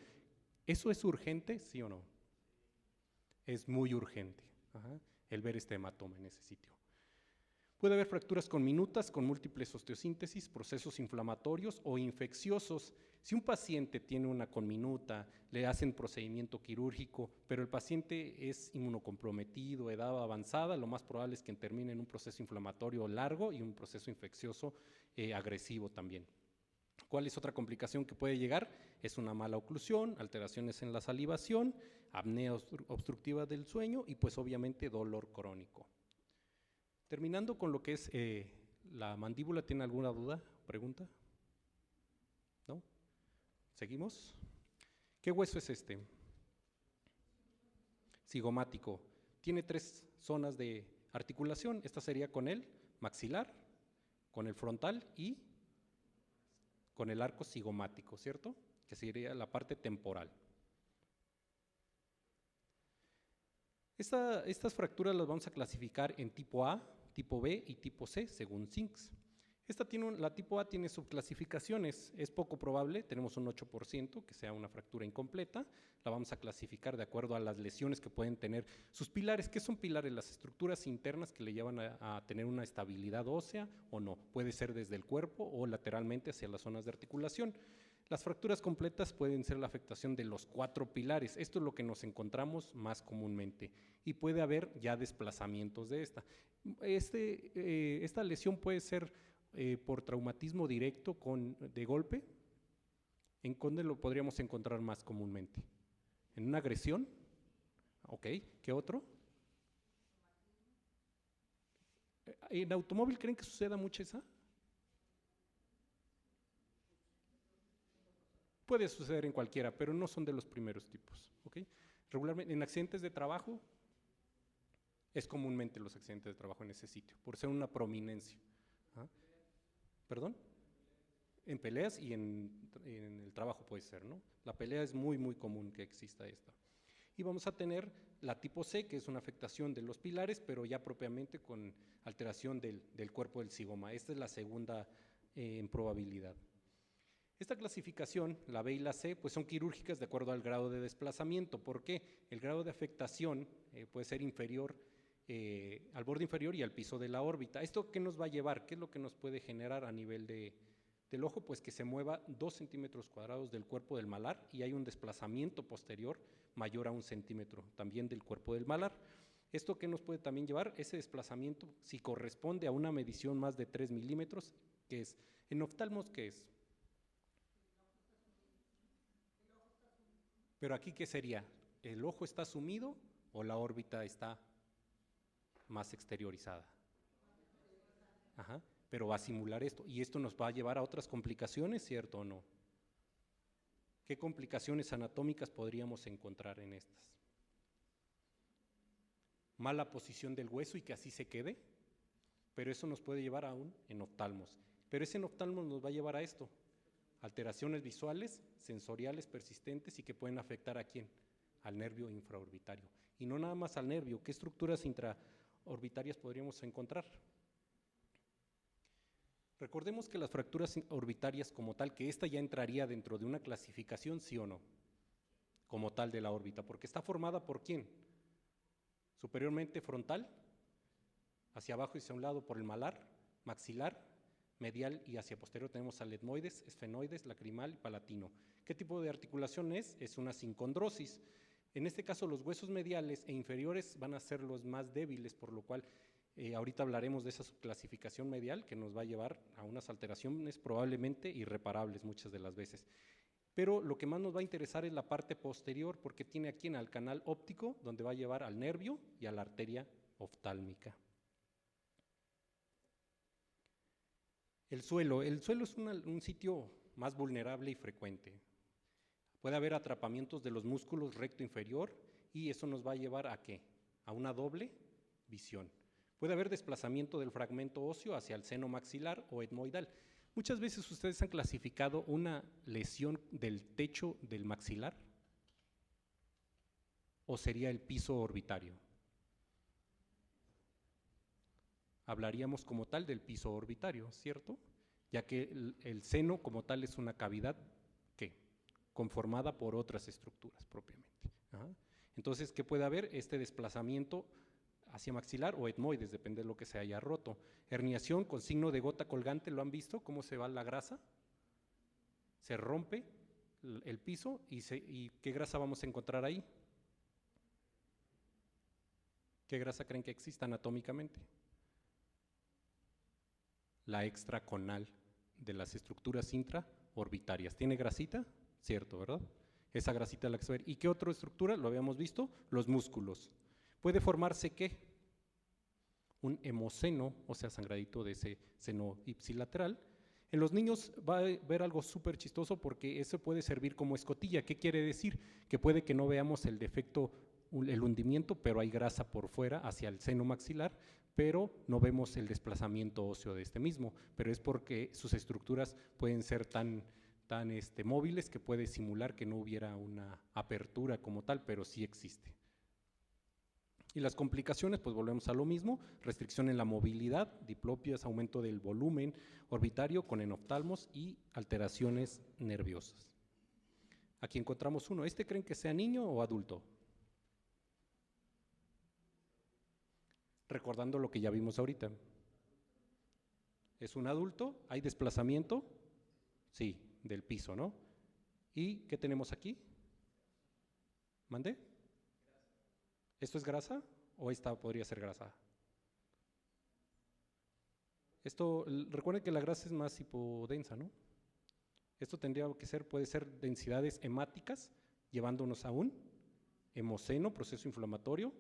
¿Eso es urgente, sí o no? Es muy urgente. Ajá. El ver este hematoma en ese sitio. Puede haber fracturas conminutas con múltiples osteosíntesis, procesos inflamatorios o infecciosos. Si un paciente tiene una conminuta, le hacen procedimiento quirúrgico, pero el paciente es inmunocomprometido, edad avanzada, lo más probable es que termine en un proceso inflamatorio largo y un proceso infeccioso agresivo también. ¿Cuál es otra complicación que puede llegar? Es una mala oclusión, alteraciones en la salivación, apnea obstructiva del sueño y pues obviamente dolor crónico. Terminando con lo que es la mandíbula, ¿tiene alguna duda, pregunta? ¿No? ¿Seguimos? ¿Qué hueso es este? Cigomático. Tiene 3 zonas de articulación. Esta sería con el maxilar, con el frontal y con el arco cigomático, ¿cierto? Que sería la parte temporal. Estas fracturas las vamos a clasificar en tipo A, tipo B y tipo C, según Zinks. La tipo A tiene subclasificaciones, es poco probable, tenemos un 8% que sea una fractura incompleta, la vamos a clasificar de acuerdo a las lesiones que pueden tener sus pilares. ¿Qué son pilares? Las estructuras internas que le llevan a tener una estabilidad ósea o no, puede ser desde el cuerpo o lateralmente hacia las zonas de articulación. Las fracturas completas pueden ser la afectación de los 4 pilares, esto es lo que nos encontramos más comúnmente, y puede haber ya desplazamientos de esta. Esta lesión puede ser por traumatismo directo de golpe. ¿En dónde lo podríamos encontrar más comúnmente? ¿En una agresión? Ok, ¿qué otro? ¿En automóvil creen que suceda mucho esa? Puede suceder en cualquiera, pero no son de los primeros tipos. ¿Okay? Regularmente en accidentes de trabajo, es comúnmente los accidentes de trabajo en ese sitio, por ser una prominencia. ¿Ah? ¿Perdón? En peleas y en el trabajo puede ser, ¿no? La pelea es muy, muy común que exista esta. Y vamos a tener la tipo C, que es una afectación de los pilares, pero ya propiamente con alteración del cuerpo del zigoma. Esta es la segunda en probabilidad. Esta clasificación, la B y la C, pues son quirúrgicas de acuerdo al grado de desplazamiento. ¿Por qué? El grado de afectación puede ser inferior al borde inferior y al piso de la órbita. ¿Esto qué nos va a llevar? ¿Qué es lo que nos puede generar a nivel del ojo? Pues que se mueva 2 centímetros cuadrados del cuerpo del malar y hay un desplazamiento posterior mayor a 1 centímetro también del cuerpo del malar. ¿Esto qué nos puede también llevar? Ese desplazamiento, si corresponde a una medición más de 3 milímetros, que es, en oftalmos, ¿qué es? Pero aquí, ¿qué sería? ¿El ojo está sumido o la órbita está más exteriorizada? Ajá, pero va a simular esto. Y esto nos va a llevar a otras complicaciones, ¿cierto o no? ¿Qué complicaciones anatómicas podríamos encontrar en estas? Mala posición del hueso y que así se quede, pero eso nos puede llevar a un enoftalmos. Pero ese enoftalmos nos va a llevar a esto. Alteraciones visuales, sensoriales persistentes y que pueden afectar ¿a quién? Al nervio infraorbitario. Y no nada más al nervio, ¿qué estructuras intraorbitarias podríamos encontrar? Recordemos que las fracturas orbitarias como tal, que esta ya entraría dentro de una clasificación, ¿sí o no? Como tal de la órbita, porque está formada ¿por quién? Superiormente frontal, hacia abajo y hacia un lado por el malar, maxilar, medial y hacia posterior tenemos al etmoides, esfenoides, lacrimal y palatino. ¿Qué tipo de articulación es? Es una sincondrosis. En este caso los huesos mediales e inferiores van a ser los más débiles, por lo cual ahorita hablaremos de esa subclasificación medial que nos va a llevar a unas alteraciones probablemente irreparables muchas de las veces. Pero lo que más nos va a interesar es la parte posterior, porque tiene aquí al canal óptico, donde va a llevar al nervio y a la arteria oftálmica. El suelo es un sitio más vulnerable y frecuente. Puede haber atrapamientos de los músculos recto inferior y eso nos va a llevar ¿a qué? A una doble visión. Puede haber desplazamiento del fragmento óseo hacia el seno maxilar o etmoidal. Muchas veces ustedes han clasificado una lesión del techo del maxilar o sería el piso orbitario. Hablaríamos como tal del piso orbitario, ¿cierto? Ya que el seno como tal es una cavidad ¿qué? Conformada por otras estructuras propiamente. Ajá. Entonces, ¿qué puede haber? Este desplazamiento hacia maxilar o etmoides, depende de lo que se haya roto. Herniación con signo de gota colgante, ¿lo han visto? ¿Cómo se va la grasa? Se rompe el piso y ¿qué grasa vamos a encontrar ahí? ¿Qué grasa creen que exista anatómicamente? La extraconal de las estructuras intraorbitarias. ¿Tiene grasita? Cierto, ¿verdad? Esa grasita la que se ve. ¿Y qué otra estructura? Lo habíamos visto, los músculos. ¿Puede formarse qué? Un hemoceno, o sea, sangradito de ese seno ipsilateral. En los niños va a ver algo súper chistoso porque eso puede servir como escotilla. ¿Qué quiere decir? Que puede que no veamos el defecto, el hundimiento, pero hay grasa por fuera hacia el seno maxilar, pero no vemos el desplazamiento óseo de este mismo, pero es porque sus estructuras pueden ser tan móviles que puede simular que no hubiera una apertura como tal, pero sí existe. Y las complicaciones, pues volvemos a lo mismo: restricción en la movilidad, diplopias, aumento del volumen orbitario con enoftalmos y alteraciones nerviosas. Aquí encontramos uno. ¿Creen que sea niño o adulto? Recordando lo que ya vimos ahorita. ¿Es un adulto? ¿Hay desplazamiento? Sí, del piso, ¿no? ¿Y qué tenemos aquí? ¿Mande? ¿Esto es grasa o esta podría ser grasa? Recuerden que la grasa es más hipodensa, ¿no? Esto tendría que ser, puede ser densidades hemáticas, llevándonos a un hemoceno, proceso inflamatorio.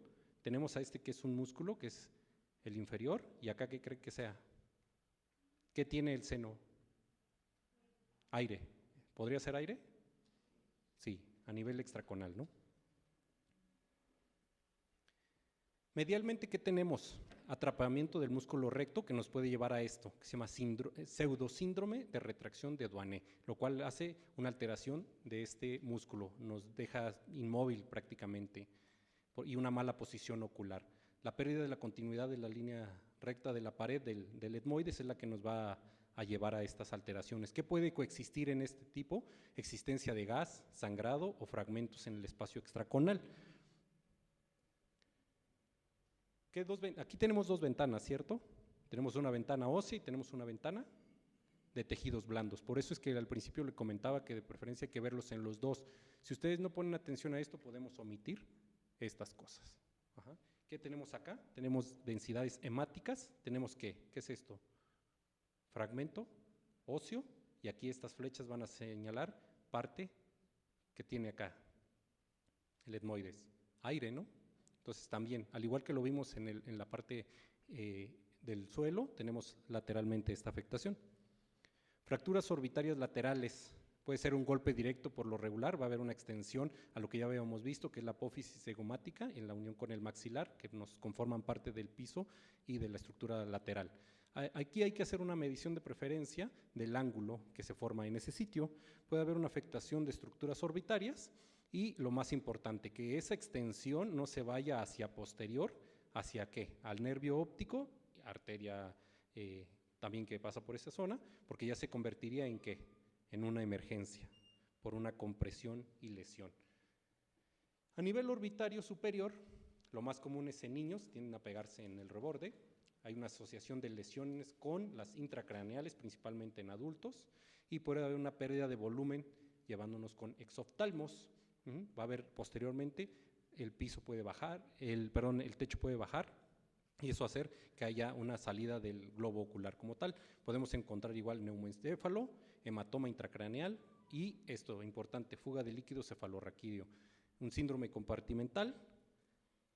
Tenemos a que es un músculo, que es el inferior, y acá, ¿qué cree que sea? ¿Qué tiene el seno? Aire. ¿Podría ser aire? Sí, a nivel extraconal, ¿no? Medialmente, ¿qué tenemos? Atrapamiento del músculo recto, que nos puede llevar a esto, que se llama pseudosíndrome de retracción de Duane, lo cual hace una alteración de este músculo, nos deja inmóvil prácticamente, y una mala posición ocular. La pérdida de la continuidad de la línea recta de la pared del etmoides es la que nos va a llevar a estas alteraciones. ¿Qué puede coexistir en este tipo? Existencia de gas, sangrado o fragmentos en el espacio extraconal. Aquí tenemos dos ventanas, ¿cierto? Tenemos una ventana ósea y tenemos una ventana de tejidos blandos. Por eso es que al principio le comentaba que de preferencia hay que verlos en los dos. Si ustedes no ponen atención a esto, podemos omitir estas cosas. Ajá. ¿Qué tenemos acá? Tenemos densidades hemáticas. ¿Tenemos qué? ¿Qué es esto? Fragmento óseo, y aquí estas flechas van a señalar parte que tiene acá el etmoides. Aire, ¿no? Entonces también, al igual que lo vimos en la parte del suelo, tenemos lateralmente esta afectación. Fracturas orbitarias laterales. Puede ser un golpe directo por lo regular, va a haber una extensión a lo que ya habíamos visto, que es la apófisis zigomática en la unión con el maxilar, que nos conforman parte del piso y de la estructura lateral. Aquí hay que hacer una medición de preferencia del ángulo que se forma en ese sitio. Puede haber una afectación de estructuras orbitarias y, lo más importante, que esa extensión no se vaya hacia posterior. ¿Hacia qué? Al nervio óptico, arteria también que pasa por esa zona, porque ya se convertiría en ¿qué? En una emergencia por una compresión y lesión. A nivel orbitario superior, lo más común es en niños, tienden a pegarse en el reborde. Hay una asociación de lesiones con las intracraneales, principalmente en adultos, y puede haber una pérdida de volumen llevándonos con exoftalmos. Va a haber posteriormente el piso puede bajar, el techo puede bajar, y eso hacer que haya una salida del globo ocular como tal. Podemos encontrar igual neumoencéfalo, hematoma intracraneal y esto importante, fuga de líquido cefalorraquídeo, un síndrome compartimental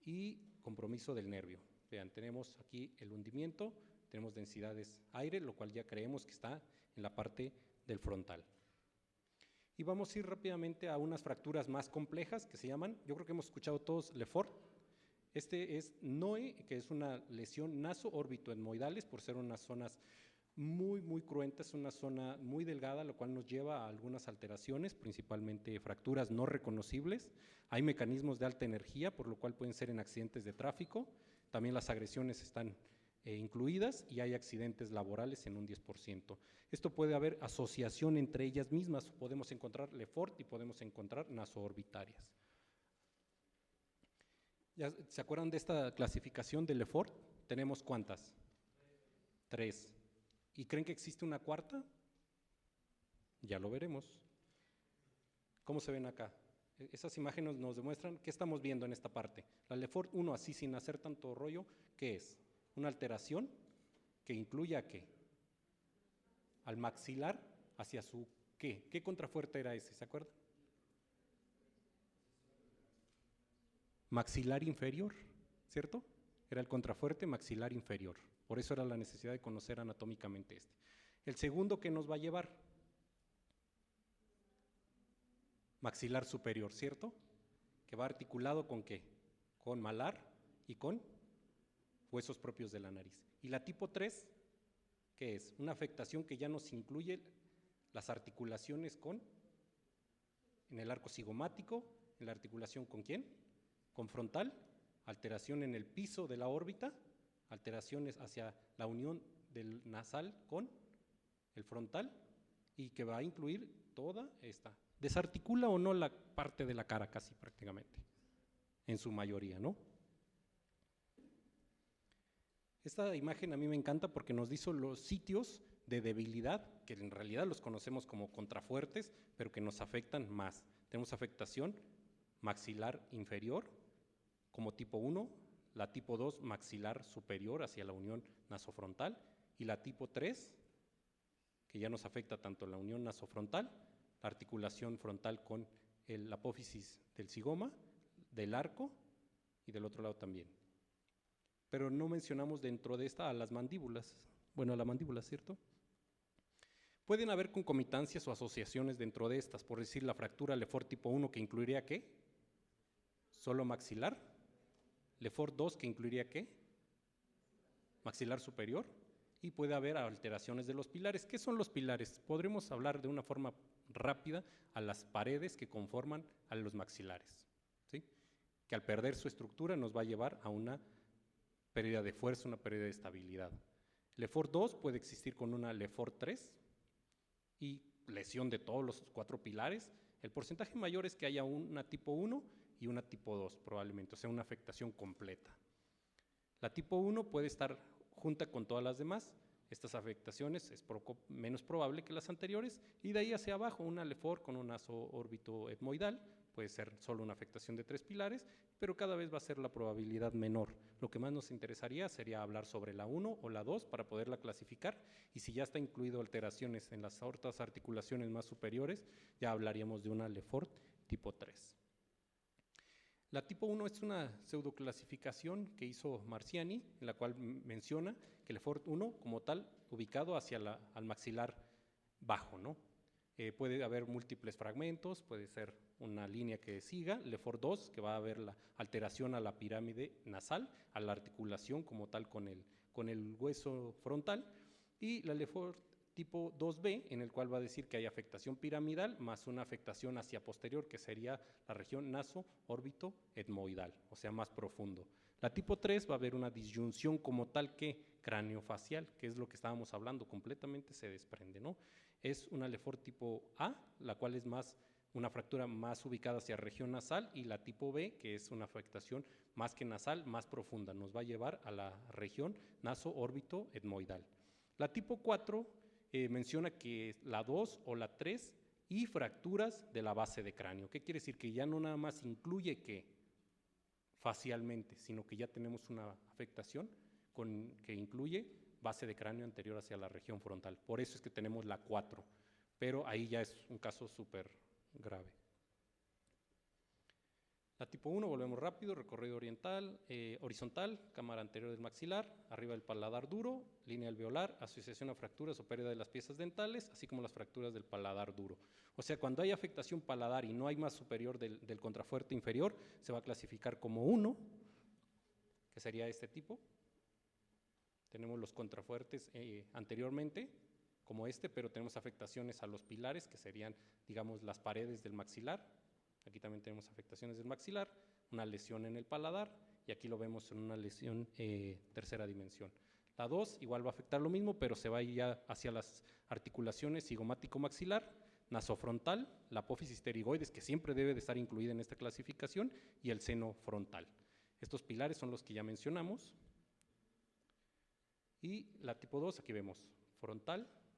y compromiso del nervio. Vean, tenemos aquí el hundimiento, tenemos densidades aire, lo cual ya creemos que está en la parte del frontal. Y vamos a ir rápidamente a unas fracturas más complejas que se llaman, yo creo que hemos escuchado todos, Lefort. Este es NOE, que es una lesión naso-orbitoetmoidales, por ser unas zonas muy cruentas, una zona muy delgada, lo cual nos lleva a algunas alteraciones, principalmente fracturas no reconocibles. Hay mecanismos de alta energía, por lo cual pueden ser en accidentes de tráfico. También las agresiones están incluidas y hay accidentes laborales en un 10%. Esto puede haber asociación entre ellas mismas, podemos encontrar Lefort y podemos encontrar nasoorbitarias. ¿Ya se acuerdan de esta clasificación de Lefort? ¿Tenemos cuántas? 3. ¿Y creen que existe una cuarta? Ya lo veremos. ¿Cómo se ven acá? Esas imágenes nos demuestran qué estamos viendo en esta parte. La Lefort 1, así sin hacer tanto rollo, ¿qué es? Una alteración que incluye a ¿qué? Al maxilar hacia su ¿qué? ¿Qué contrafuerte era ese? ¿Se acuerdan? Maxilar inferior, ¿cierto? Era el contrafuerte maxilar inferior. Por eso era la necesidad de conocer anatómicamente este. El segundo que nos va a llevar, maxilar superior, ¿cierto? Que va articulado con ¿qué? Con malar y con huesos propios de la nariz. Y la tipo 3, ¿qué es? Una afectación que ya nos incluye las articulaciones en el arco cigomático, en la articulación ¿con quién? Con frontal alteración en el piso de la órbita, alteraciones hacia la unión del nasal con el frontal y que va a incluir toda esta. Desarticula o no la parte de la cara casi prácticamente, en su mayoría, ¿no? Esta imagen a mí me encanta porque nos dice los sitios de debilidad, que en realidad los conocemos como contrafuertes, pero que nos afectan más. Tenemos afectación maxilar inferior como tipo 1, la tipo 2 maxilar superior hacia la unión nasofrontal y la tipo 3, que ya nos afecta tanto la unión nasofrontal, la articulación frontal con la apófisis del zigoma, del arco y del otro lado también. Pero no mencionamos dentro de esta a las mandíbulas. Bueno, a la mandíbula, ¿cierto? Pueden haber concomitancias o asociaciones dentro de estas, por decir la fractura Lefort tipo 1 que incluiría ¿qué? Solo maxilar. Lefort 2 que incluiría ¿qué? Maxilar superior. Y puede haber alteraciones de los pilares. ¿Qué son los pilares? Podremos hablar de una forma rápida a las paredes que conforman a los maxilares, ¿sí? Que al perder su estructura nos va a llevar a una pérdida de fuerza, una pérdida de estabilidad. Lefort 2 puede existir con una Lefort 3 y lesión de todos los 4 pilares. El porcentaje mayor es que haya una tipo 1 y una tipo 2 probablemente, o sea, una afectación completa. La tipo 1 puede estar junta con todas las demás. Estas afectaciones es menos probable que las anteriores y de ahí hacia abajo una Lefort con un naso órbito etmoidal puede ser solo una afectación de 3 pilares, pero cada vez va a ser la probabilidad menor. Lo que más nos interesaría sería hablar sobre la 1 o la 2 para poderla clasificar, y si ya está incluido alteraciones en las otras articulaciones más superiores, ya hablaríamos de una Lefort tipo 3. La tipo 1 es una pseudoclasificación que hizo Marciani, en la cual menciona que Lefort 1 como tal ubicado hacia al maxilar bajo, ¿no? Puede haber múltiples fragmentos, puede ser una línea que siga, Lefort 2, que va a haber la alteración a la pirámide nasal, a la articulación como tal con el hueso frontal, y la Lefort tipo 2B, en el cual va a decir que hay afectación piramidal más una afectación hacia posterior, que sería la región naso-órbito etmoidal, o sea, más profundo. La tipo 3 va a haber una disyunción como tal que craneofacial, que es lo que estábamos hablando, completamente se desprende, ¿no? Es una Lefort tipo A, la cual es más una fractura más ubicada hacia región nasal, y la tipo B, que es una afectación más que nasal, más profunda, nos va a llevar a la región naso-órbito etmoidal. La tipo 4 menciona que la 2 o la 3 y fracturas de la base de cráneo. ¿Qué quiere decir? Que ya no nada más incluye que facialmente, sino que ya tenemos una afectación que incluye base de cráneo anterior hacia la región frontal. Por eso es que tenemos la 4, pero ahí ya es un caso súper grave. La tipo 1, volvemos rápido, recorrido horizontal, cámara anterior del maxilar, arriba del paladar duro, línea alveolar, asociación a fracturas o pérdida de las piezas dentales, así como las fracturas del paladar duro. O sea, cuando hay afectación paladar y no hay más superior del contrafuerte inferior, se va a clasificar como 1, que sería este tipo. Tenemos los contrafuertes anteriormente, como este, pero tenemos afectaciones a los pilares, que serían, digamos, las paredes del maxilar. Aquí también tenemos afectaciones del maxilar, una lesión en el paladar, y aquí lo vemos en una lesión tercera dimensión. La 2 igual va a afectar lo mismo, pero se va a ir ya hacia las articulaciones cigomático-maxilar, nasofrontal, la apófisis pterigoides, que siempre debe de estar incluida en esta clasificación, y el seno frontal. Estos pilares son los que ya mencionamos. Y la tipo 2, aquí vemos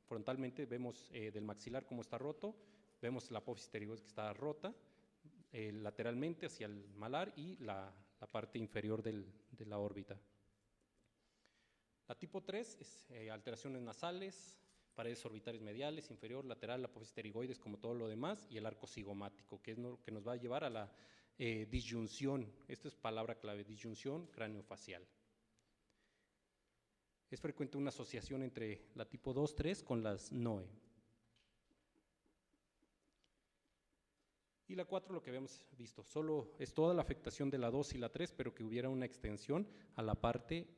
frontalmente vemos del maxilar cómo está roto, vemos la apófisis pterigoides que está rota, lateralmente hacia el malar y la parte inferior de la órbita. La tipo 3 es alteraciones nasales, paredes orbitales mediales, inferior, lateral, la apófisis pterigoides, como todo lo demás, y el arco cigomático, que es lo que nos va a llevar a la disyunción. Esta es palabra clave, disyunción craneofacial. Es frecuente una asociación entre la tipo 2-3 con las NOE. Y la 4, lo que habíamos visto, solo es toda la afectación de la 2 y la 3, pero que hubiera una extensión a la parte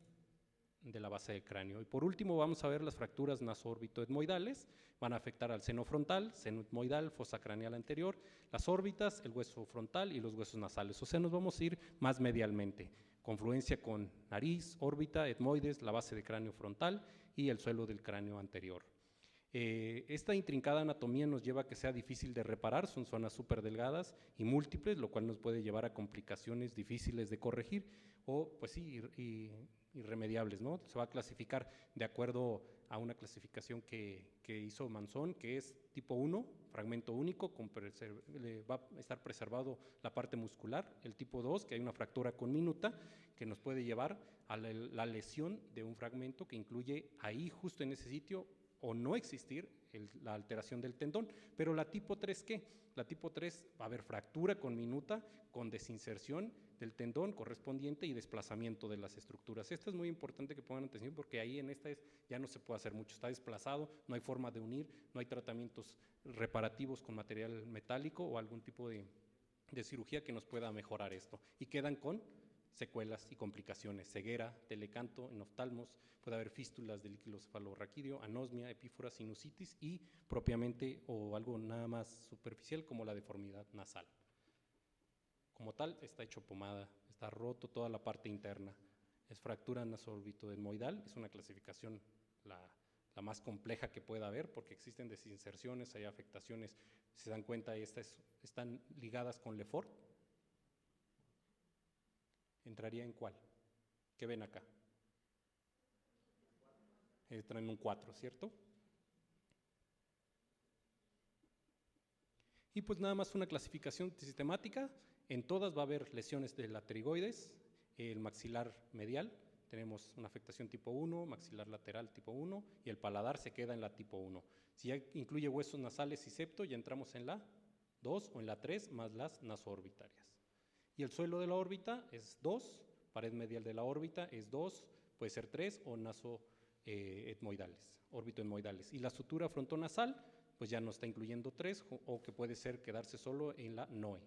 de la base del cráneo. Y por último vamos a ver las fracturas naso-órbito-etmoidales, van a afectar al seno frontal, seno etmoidal, fosa craneal anterior, las órbitas, el hueso frontal y los huesos nasales. O sea, nos vamos a ir más medialmente. confluencia con nariz, órbita, etmoides, la base de cráneo frontal y el suelo del cráneo anterior. Esta intrincada anatomía nos lleva a que sea difícil de reparar, son zonas súper delgadas y múltiples, lo cual nos puede llevar a complicaciones difíciles de corregir o, pues sí, irremediables, ¿no? Se va a clasificar de acuerdo a una clasificación que hizo Manzón, que es tipo 1, fragmento único, va a estar preservado la parte muscular. El tipo 2, que hay una fractura conminuta, que nos puede llevar a la lesión de un fragmento que incluye ahí, justo en ese sitio, o no existir la alteración del tendón. Pero la tipo 3, ¿qué? La tipo 3 va a haber fractura conminuta con desinserción del tendón correspondiente y desplazamiento de las estructuras. Esto es muy importante que pongan atención porque ahí en esta ya no se puede hacer mucho, está desplazado, no hay forma de unir, no hay tratamientos reparativos con material metálico o algún tipo de cirugía que nos pueda mejorar esto. Y quedan con secuelas y complicaciones, ceguera, telecanto, en oftalmos, puede haber fístulas del líquido cefalorraquídeo, anosmia, epífora, sinusitis y propiamente o algo nada más superficial como la deformidad nasal. Como tal, está hecho pomada, está roto toda la parte interna. Es fractura nasoórbito-etmoidal, es una clasificación la más compleja que pueda haber porque existen desinserciones, hay afectaciones, si se dan cuenta, estas están ligadas con Lefort. ¿Entraría en cuál? ¿Qué ven acá? Entra en un 4, ¿cierto? Y pues nada más una clasificación sistemática. En todas va a haber lesiones de la pterigoides, el maxilar medial, tenemos una afectación tipo 1, maxilar lateral tipo 1 y el paladar se queda en la tipo 1. Si ya incluye huesos nasales y septo, ya entramos en la 2 o en la 3 más las nasoorbitarias. Y el suelo de la órbita es 2, pared medial de la órbita es 2, puede ser 3 o nasoetmoidales, órbito-etmoidales. Y la sutura frontonasal, pues ya no está incluyendo 3 o que puede ser quedarse solo en la NOE.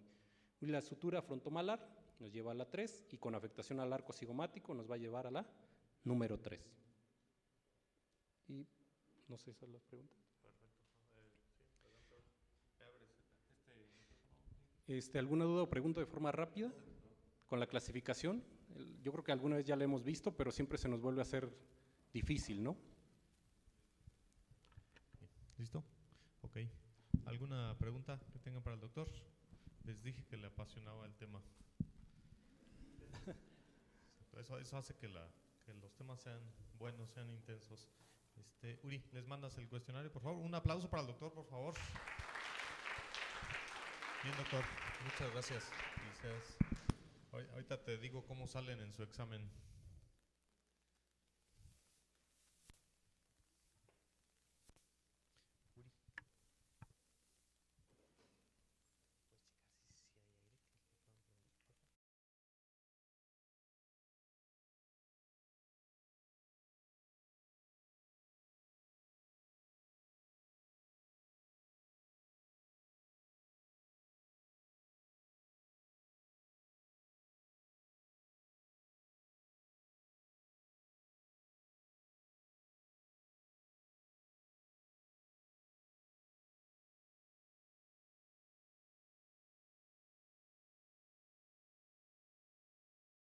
Y la sutura frontomalar nos lleva a la 3 y con afectación al arco cigomático nos va a llevar a la número 3. Y no sé, esas son las preguntas. ¿Alguna duda o pregunta de forma rápida con la clasificación? Yo creo que alguna vez ya la hemos visto, pero siempre se nos vuelve a hacer difícil, ¿no? ¿Listo? Ok. ¿Alguna pregunta que tengan para el doctor? Les dije que le apasionaba el tema. Eso hace que los temas sean buenos, sean intensos. Uri, les mandas el cuestionario, por favor. Un aplauso para el doctor, por favor. Bien, doctor. Muchas gracias. Ahorita te digo cómo salen en su examen.